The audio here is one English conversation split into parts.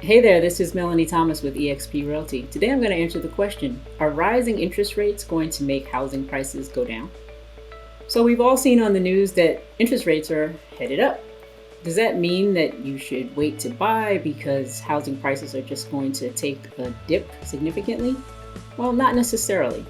Hey there, this is Melanie Thomas with eXp Realty. Today I'm going to answer the question, are rising interest rates going to make housing prices go down? So we've all seen on the news that interest rates are headed up. Does that mean that you should wait to buy because housing prices are just going to take a dip significantly? Well, not necessarily.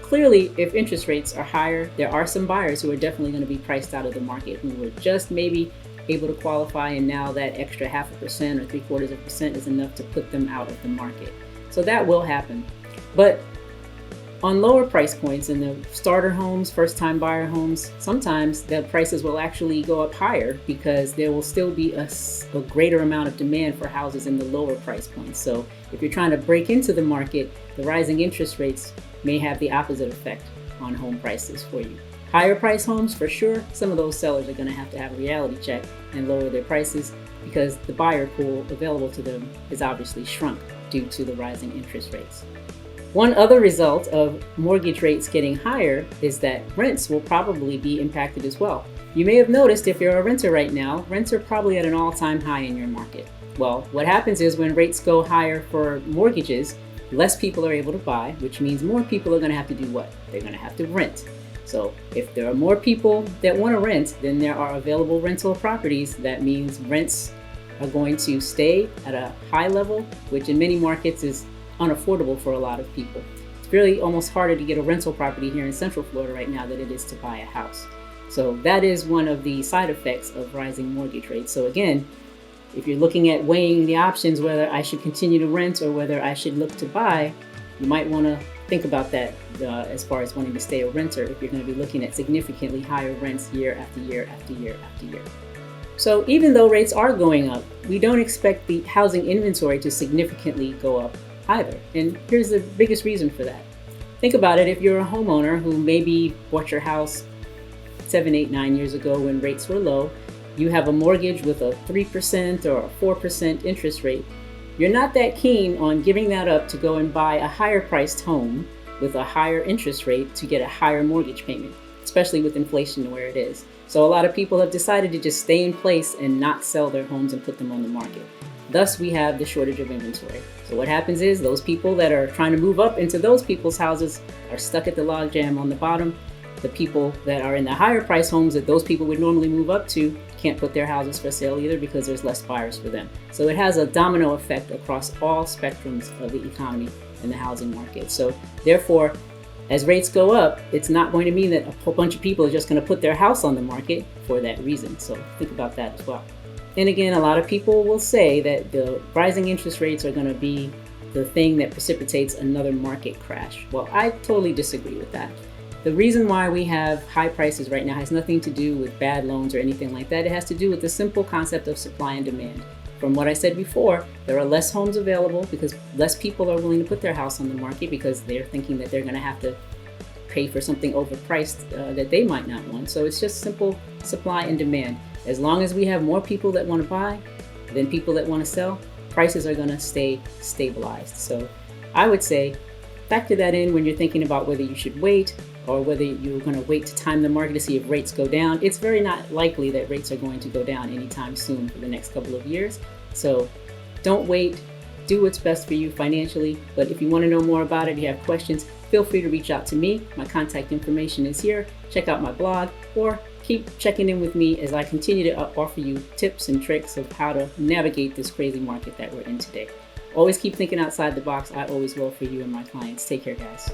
Clearly, if interest rates are higher, there are some buyers who are definitely going to be priced out of the market who were just maybe able to qualify, and now that extra 0.5% or 0.75% is enough to put them out of the market. So that will happen. But on lower price points in the starter homes, first time buyer homes, sometimes the prices will actually go up higher because there will still be a greater amount of demand for houses in the lower price points. So if you're trying to break into the market, the rising interest rates may have the opposite effect on home prices for you. Higher price homes, for sure, some of those sellers are going to have a reality check and lower their prices because the buyer pool available to them is obviously shrunk due to the rising interest rates. One other result of mortgage rates getting higher is that rents will probably be impacted as well. You may have noticed if you're a renter right now, rents are probably at an all-time high in your market. Well, what happens is when rates go higher for mortgages, less people are able to buy, which means more people are going to have to do what? They're going to have to rent. So if there are more people that want to rent, then there are available rental properties. That means rents are going to stay at a high level, which in many markets is unaffordable for a lot of people. It's really almost harder to get a rental property here in Central Florida right now than it is to buy a house. So that is one of the side effects of rising mortgage rates. So again, if you're looking at weighing the options, whether I should continue to rent or whether I should look to buy, you might want to think about that as far as wanting to stay a renter if you're going to be looking at significantly higher rents year after year after year after year. So even though rates are going up, we don't expect the housing inventory to significantly go up either. And here's the biggest reason for that. Think about it. If you're a homeowner who maybe bought your house 7, 8, 9 years ago when rates were low, you have a mortgage with a 3% or a 4% interest rate, you're not that keen on giving that up to go and buy a higher priced home with a higher interest rate to get a higher mortgage payment, especially with inflation where it is. So a lot of people have decided to just stay in place and not sell their homes and put them on the market. Thus, we have the shortage of inventory. So what happens is those people that are trying to move up into those people's houses are stuck at the logjam on the bottom. The people that are in the higher price homes that those people would normally move up to can't put their houses for sale either because there's less buyers for them. So it has a domino effect across all spectrums of the economy and the housing market. So therefore, as rates go up, it's not going to mean that a whole bunch of people are just going to put their house on the market for that reason. So think about that as well. And again, a lot of people will say that the rising interest rates are going to be the thing that precipitates another market crash. Well, I totally disagree with that. The reason why we have high prices right now has nothing to do with bad loans or anything like that. It has to do with the simple concept of supply and demand. From what I said before, there are less homes available because less people are willing to put their house on the market because they're thinking that they're going to have to pay for something overpriced that they might not want. So it's just simple supply and demand. As long as we have more people that want to buy than people that want to sell, prices are going to stay stabilized. So I would say factor that in when you're thinking about whether you should wait or whether you're going to wait to time the market to see if rates go down. It's very not likely that rates are going to go down anytime soon for the next couple of years. So don't wait. Do what's best for you financially. But if you want to know more about it, if you have questions, feel free to reach out to me. My contact information is here. Check out my blog or keep checking in with me as I continue to offer you tips and tricks of how to navigate this crazy market that we're in today. Always keep thinking outside the box. I always will for you and my clients. Take care, guys.